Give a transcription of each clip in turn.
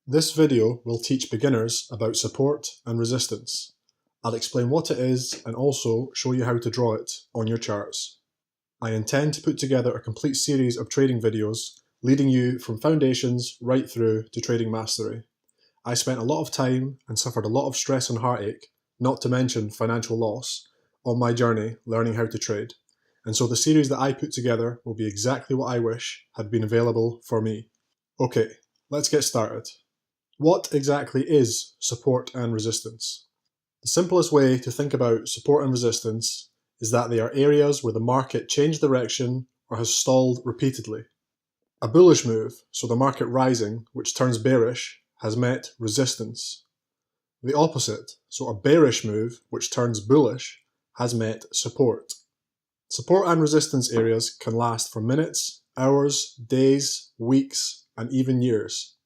This video will teach beginners about support and resistance. I'll explain what it is and also show you how to draw it on your charts. I intend to put together a complete series of trading videos leading you from foundations right through to trading mastery. I spent a lot of time and suffered a lot of stress and heartache, not to mention financial loss, on my journey learning how to trade. And so the series that I put together will be exactly what I wish had been available for me. Okay, let's get started. What exactly is support and resistance? The simplest way to think about support and resistance is that they are areas where the market changed direction or has stalled repeatedly. A bullish move, so the market rising, which turns bearish, has met resistance. The opposite, so a bearish move, which turns bullish, has met support. Support and resistance areas can last for minutes, hours, days, weeks, and even years.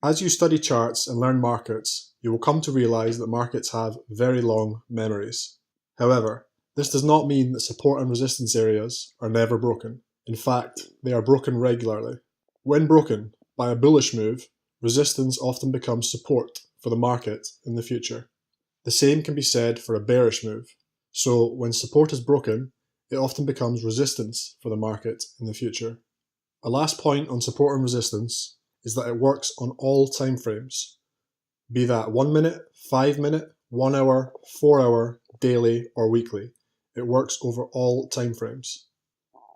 As you study charts and learn markets, you will come to realize that markets have very long memories. However, this does not mean that support and resistance areas are never broken. In fact, they are broken regularly. When broken by a bullish move, resistance often becomes support for the market in the future. The same can be said for a bearish move. So when support is broken, it often becomes resistance for the market in the future. A last point on support and resistance is that it works on all time frames, be that 1 minute, 5 minute, 1 hour, 4 hour, daily, or weekly. It works over all time frames.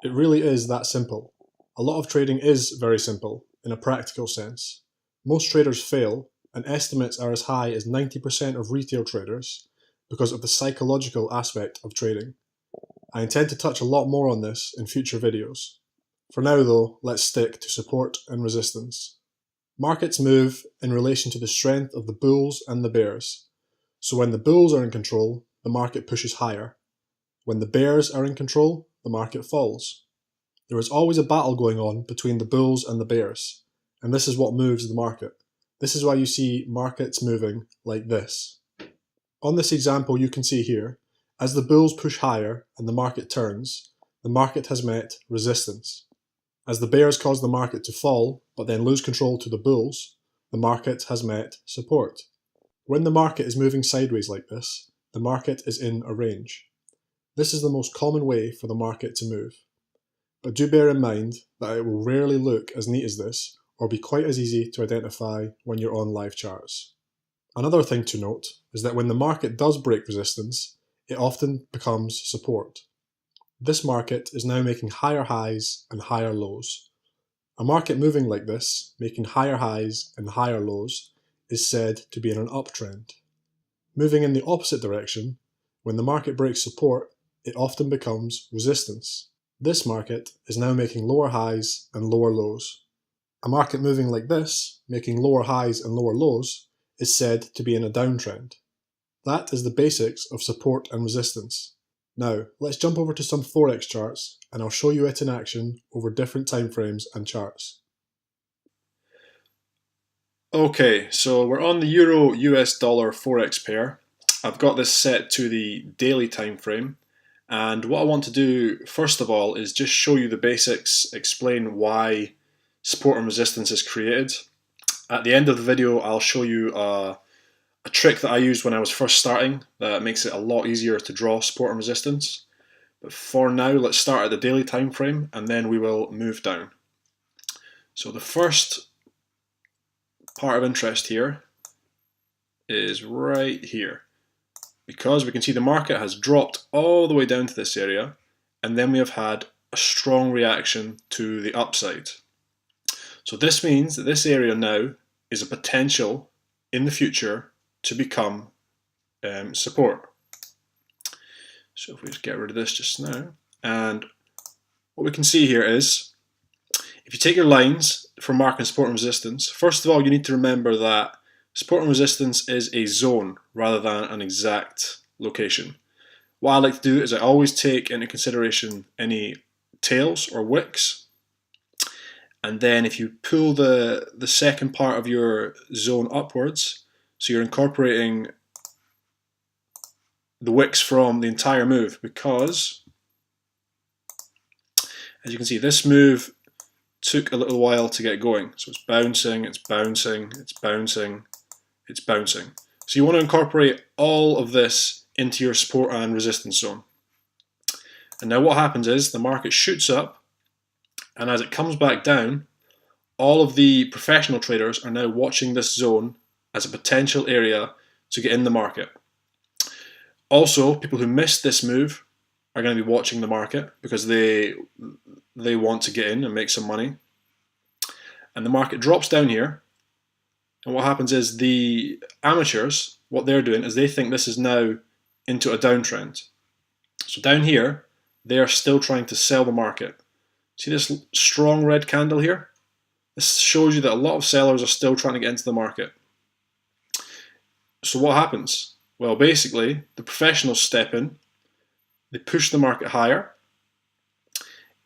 It really is that simple. A lot of trading is very simple in a practical sense. Most traders fail, and estimates are as high as 90% of retail traders because of the psychological aspect of trading. I intend to touch a lot more on this in future videos. For now though, let's stick to support and resistance. Markets move in relation to the strength of the bulls and the bears. So when the bulls are in control, the market pushes higher. When the bears are in control, the market falls. There is always a battle going on between the bulls and the bears, and this is what moves the market. This is why you see markets moving like this. On this example you can see here, as the bulls push higher and the market turns, the market has met resistance. As the bears cause the market to fall, but then lose control to the bulls, the market has met support. When the market is moving sideways like this, the market is in a range. This is the most common way for the market to move. But do bear in mind that it will rarely look as neat as this, or be quite as easy to identify when you're on live charts. Another thing to note is that when the market does break resistance, it often becomes support. This market is now making higher highs and higher lows. A market moving like this, making higher highs and higher lows, is said to be in an uptrend. Moving in the opposite direction, when the market breaks support, it often becomes resistance. This market is now making lower highs and lower lows. A market moving like this, making lower highs and lower lows, is said to be in a downtrend. That is the basics of support and resistance. Now, let's jump over to some Forex charts and I'll show you it in action over different time frames and charts. Okay, so we're on the Euro US dollar Forex pair. I've got this set to the daily time frame, and what I want to do first of all is just show you the basics, explain why support and resistance is created. At the end of the video I'll show you a trick that I used when I was first starting that makes it a lot easier to draw support and resistance. But for now, let's start at the daily time frame and then we will move down. So the first part of interest here is right here, because we can see the market has dropped all the way down to this area, and then we have had a strong reaction to the upside. So this means that this area now is a potential in the future to become support. So if we just get rid of this just now, and what we can see here is, if you take your lines for marking support and resistance, first of all you need to remember that support and resistance is a zone rather than an exact location. What I like to do is I always take into consideration any tails or wicks, and then if you pull the second part of your zone upwards, so you're incorporating the wicks from the entire move, because as you can see this move took a little while to get going. So it's bouncing, it's bouncing, it's bouncing, it's bouncing. So you want to incorporate all of this into your support and resistance zone. And now what happens is the market shoots up, and as it comes back down, all of the professional traders are now watching this zone as a potential area to get in the market. Also, people who missed this move are going to be watching the market because they want to get in and make some money. And the market drops down here, and what happens is the amateurs, what they're doing is they think this is now into a downtrend. So down here, they are still trying to sell the market. See this strong red candle here? This shows you that a lot of sellers are still trying to get into the market. So what happens? Well, basically, the professionals step in, they push the market higher.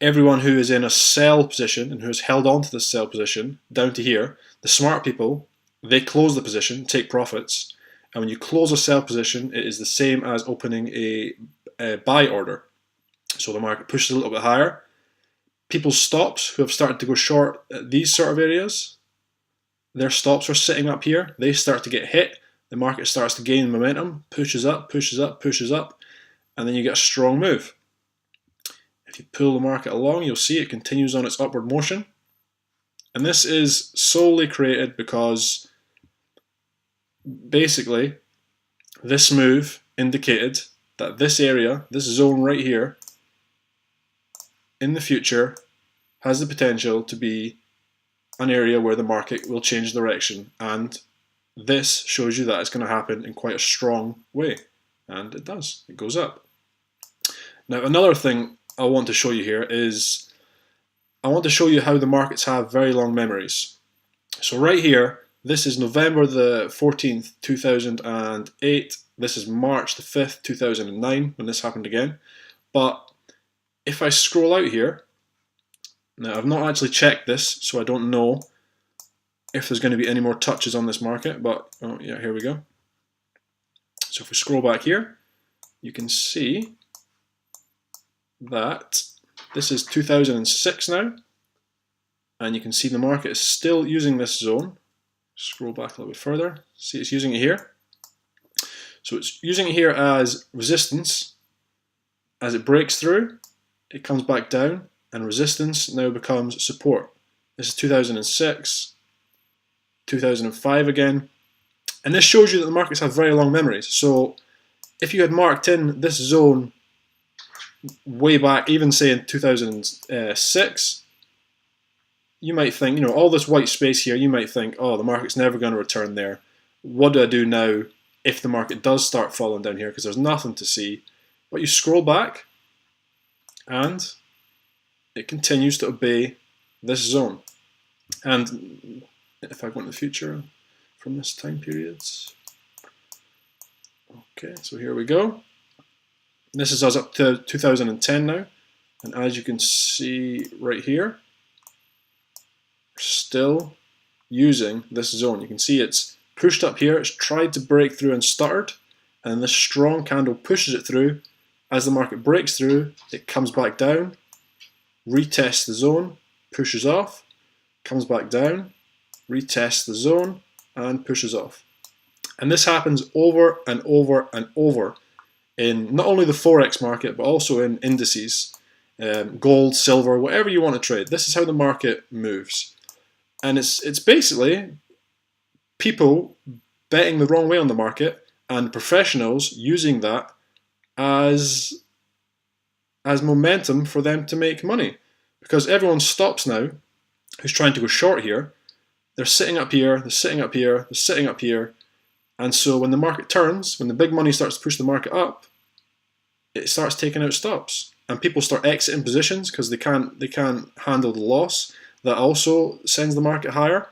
Everyone who is in a sell position and who has held on to this sell position down to here, the smart people, they close the position, take profits. And when you close a sell position, it is the same as opening a buy order. So the market pushes a little bit higher. People's stops who have started to go short at these sort of areas, their stops are sitting up here. They start to get hit. The market starts to gain momentum, pushes up, pushes up, pushes up, and then you get a strong move. If you pull the market along, you'll see it continues on its upward motion. And this is solely created because basically this move indicated that this area, this zone right here, in the future has the potential to be an area where the market will change direction, and this shows you that it's going to happen in quite a strong way, and it does. It goes up. Now another thing I want to show you here is I want to show you how the markets have very long memories. So right here, this is November the 14th, 2008. This is March the 5th, 2009 when this happened again. But if I scroll out here, now I've not actually checked this, so I don't know if there's going to be any more touches on this market, but oh yeah, here we go. So if we scroll back here, you can see that this is 2006 now, and you can see the market is still using this zone. Scroll back a little bit further, see it's using it here. So it's using it here as resistance. As it breaks through, it comes back down, and resistance now becomes support. This is 2006, 2005 again, and this shows you that the markets have very long memories. So if you had marked in this zone way back, even say in 2006, you might think, you know, all this white space here, you might think, oh, the market's never going to return there. What do I do now if the market does start falling down here? Because there's nothing to see. But you scroll back, and it continues to obey this zone. And if I go into the future from this time periods, okay, so here we go. This is us up to 2010 now, and as you can see right here, we're still using this zone. You can see it's pushed up here, it's tried to break through and stuttered, and this strong candle pushes it through. As the market breaks through, it comes back down, retests the zone, pushes off, comes back down, retests the zone, and pushes off. And this happens over and over and over in not only the Forex market, but also in indices, gold, silver, whatever you want to trade. This is how the market moves. And it's basically people betting the wrong way on the market and professionals using that as momentum for them to make money, because everyone stops now who's trying to go short here. They're sitting up here, they're sitting up here, they're sitting up here, and so when the market turns, when the big money starts to push the market up, it starts taking out stops, and people start exiting positions because they can't handle the loss. That also sends the market higher.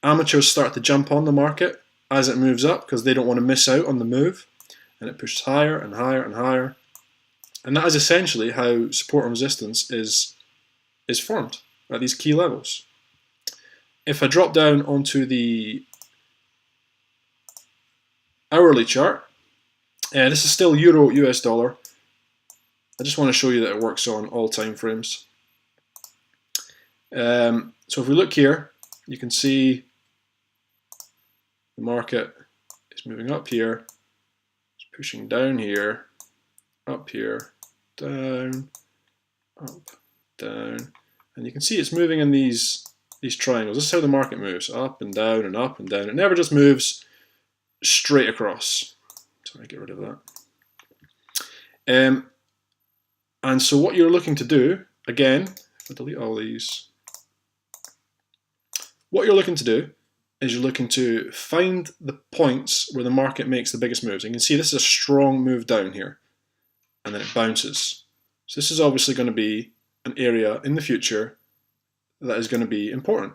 Amateurs start to jump on the market as it moves up because they don't want to miss out on the move. And it pushes higher and higher and higher. And that is essentially how support and resistance is formed at these key levels. If I drop down onto the hourly chart, this is still Euro US dollar. I just want to show you that it works on all time frames. So if we look here, you can see the market is moving up here, it's pushing down here, up here, down, up, down, and you can see it's moving in these triangles. This is how the market moves, up and down and up and down. It never just moves straight across. Sorry, get rid of that. And so what you're looking to do, again, if I delete all these, what you're looking to do is you're looking to find the points where the market makes the biggest moves. You can see this is a strong move down here, and then it bounces. So this is obviously going to be an area in the future that is going to be important.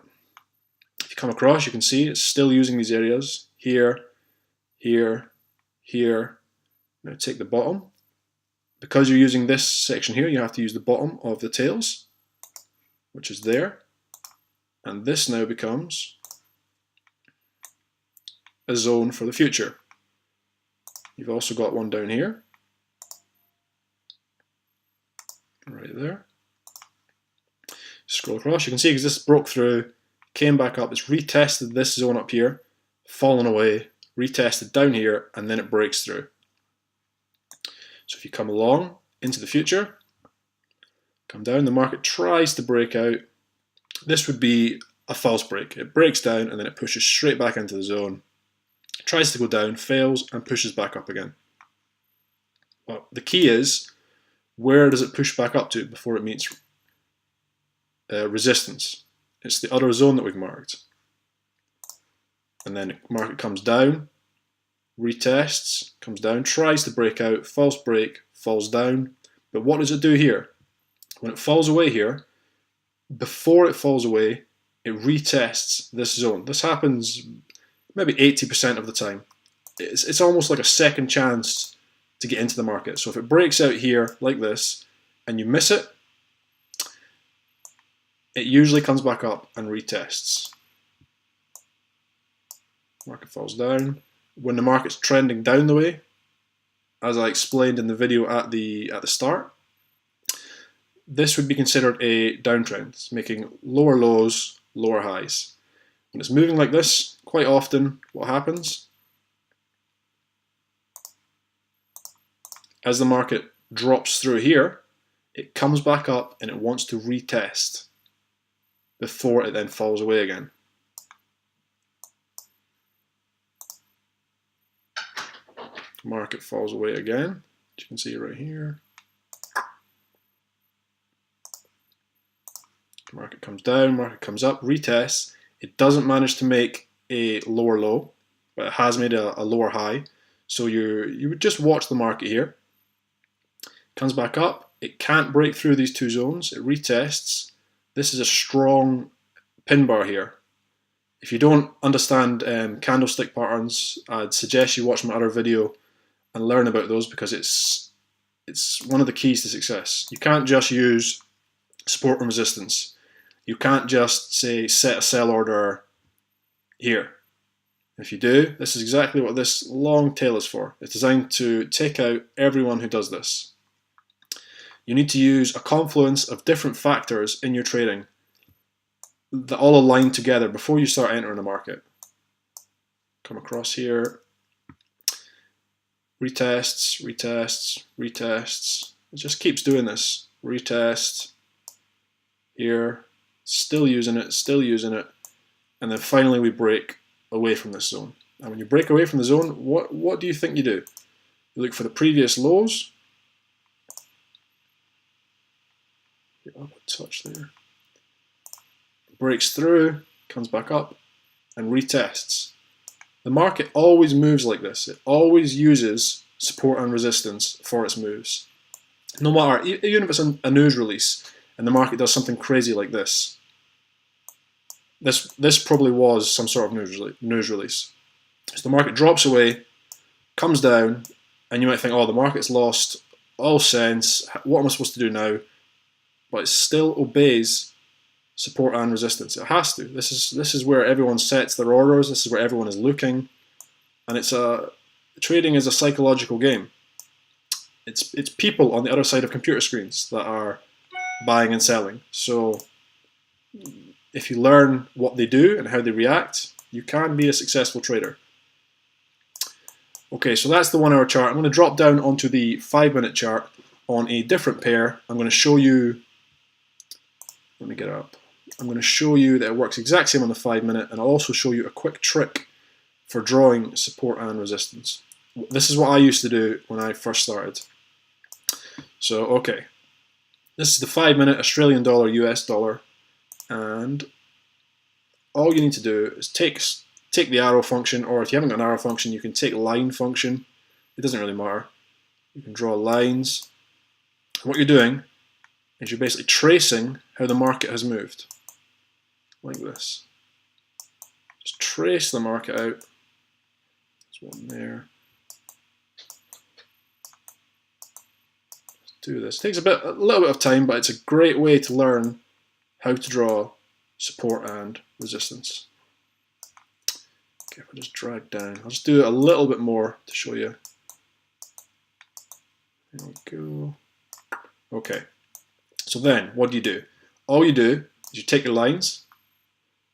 If you come across, you can see it's still using these areas here, here, here. Now take the bottom. Because you're using this section here, you have to use the bottom of the tails, which is there. And this now becomes a zone for the future. You've also got one down here, right there. Scroll across, you can see because this broke through, came back up, it's retested this zone up here, fallen away, retested down here, and then it breaks through. So if you come along into the future, come down, the market tries to break out. This would be a false break. It breaks down and then it pushes straight back into the zone. It tries to go down, fails, and pushes back up again. Well, the key is, where does it push back up to before it meets resistance? It's the other zone that we've marked. And then the market comes down, retests, comes down, tries to break out, false break, falls down. But what does it do here? When it falls away here, before it falls away, it retests this zone. This happens maybe 80% of the time. It's almost like a second chance to get into the market. So if it breaks out here like this and you miss it, it usually comes back up and retests. Market falls down. When the market's trending down the way, as I explained in the video at the start, this would be considered a downtrend. It's making lower lows, lower highs. When it's moving like this, quite often what happens, as the market drops through here, it comes back up and it wants to retest before it then falls away again. Market falls away again, you can see right here. Market comes down, market comes up, retests. It doesn't manage to make a lower low, but it has made a lower high. So you would just watch the market here. Comes back up, it can't break through these two zones, it retests. This is a strong pin bar here. If you don't understand candlestick patterns, I'd suggest you watch my other video and learn about those, because it's one of the keys to success. You can't just use support and resistance. You can't just say set a sell order here. If you do, this is exactly what this long tail is for. It's designed to take out everyone who does this. You need to use a confluence of different factors in your trading that all align together before you start entering the market. Come across here, retests, retests, retests. It just keeps doing this. Retest, here, still using it, and then finally we break away from this zone. And when you break away from the zone, what do you think you do? You look for the previous lows. Get up a touch there. Breaks through, comes back up, and retests. The market always moves like this. It always uses support and resistance for its moves. No matter, even if it's a news release and the market does something crazy like this. This probably was some sort of news release. So the market drops away, comes down, and you might think, oh, the market's lost all sense. What am I supposed to do now? But it still obeys support and resistance. It has to. This is where everyone sets their orders. This is where everyone is looking, and trading is a psychological game. It's people on the other side of computer screens that are buying and selling. So if you learn what they do and how they react, you can be a successful trader. Okay, so that's the 1 hour chart. I'm going to drop down onto the 5-minute chart on a different pair. I'm going to show you, let me get it up. I'm going to show you that it works exact same on the 5-minute, and I'll also show you a quick trick for drawing support and resistance. This is what I used to do when I first started. So, okay, this is the 5-minute Australian dollar, US dollar, and all you need to do is take the arrow function, or if you haven't got an arrow function, you can take line function. It doesn't really matter. You can draw lines. What you're doing is you're basically tracing how the market has moved, like this. Just trace the market out. There's one there. Let's do this. It takes a little bit of time, but it's a great way to learn how to draw support and resistance. Okay, if I just drag down, I'll just do it a little bit more to show you. There we go. Okay, so then what do? All you do is you take your lines,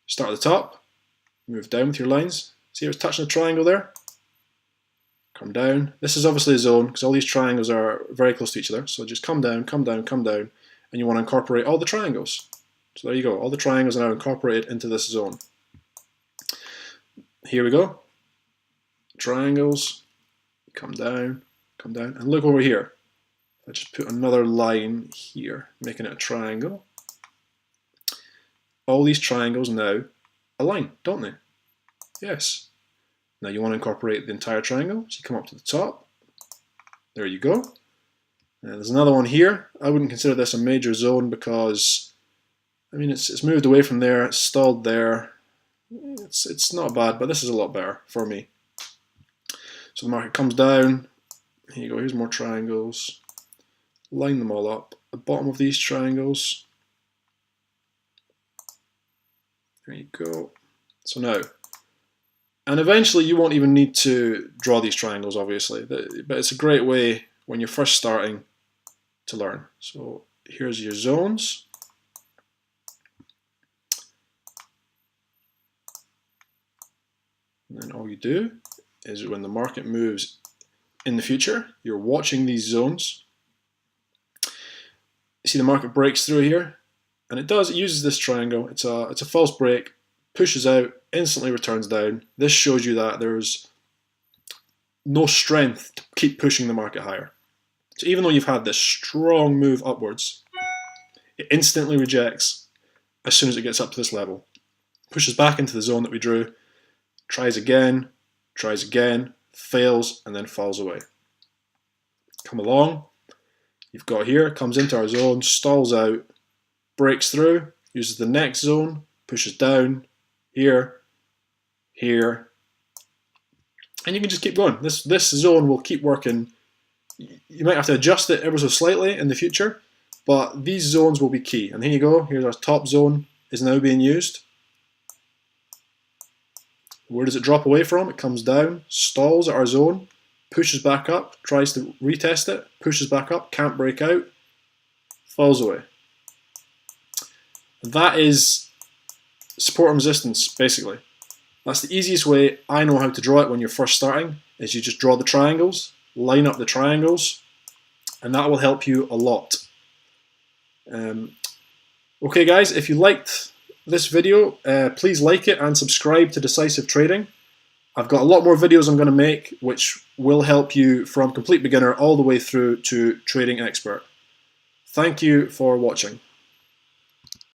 start at the top, move down with your lines. See how it's touching the triangle there? Come down. This is obviously a zone because all these triangles are very close to each other. So just come down, come down, come down, and you want to incorporate all the triangles. So there you go. All the triangles are now incorporated into this zone. Here we go. Triangles. Come down, and look over here. I just put another line here, making it a triangle. All these triangles now align, don't they? Yes. Now you want to incorporate the entire triangle, so you come up to the top. There you go. And there's another one here. I wouldn't consider this a major zone because, I mean, it's moved away from there, it's stalled there. It's not bad, but this is a lot better for me. So the market comes down. Here you go, here's more triangles. Line them all up. The bottom of these triangles. There you go. So now, and eventually you won't even need to draw these triangles, obviously, but it's a great way when you're first starting to learn. So here's your zones. And then all you do is when the market moves in the future, you're watching these zones. You see the market breaks through here, and it uses this triangle. It's a false break, pushes out, instantly returns down. This shows you that there's no strength to keep pushing the market higher. So even though you've had this strong move upwards, it instantly rejects as soon as it gets up to this level. Pushes back into the zone that we drew, tries again, fails, and then falls away. Come along. You've got here, comes into our zone, stalls out, breaks through, uses the next zone, pushes down, here, here, and you can just keep going. This zone will keep working. You might have to adjust it ever so slightly in the future, but these zones will be key. And here you go, here's our top zone is now being used. Where does it drop away from? It comes down, stalls at our zone, pushes back up, tries to retest it, pushes back up, can't break out, falls away. That is support and resistance, basically. That's the easiest way I know how to draw it when you're first starting, is you just draw the triangles, line up the triangles, and that will help you a lot. Okay guys, if you liked this video, please like it and subscribe to Decisive Trading. I've got a lot more videos I'm going to make which will help you from complete beginner all the way through to trading expert. Thank you for watching.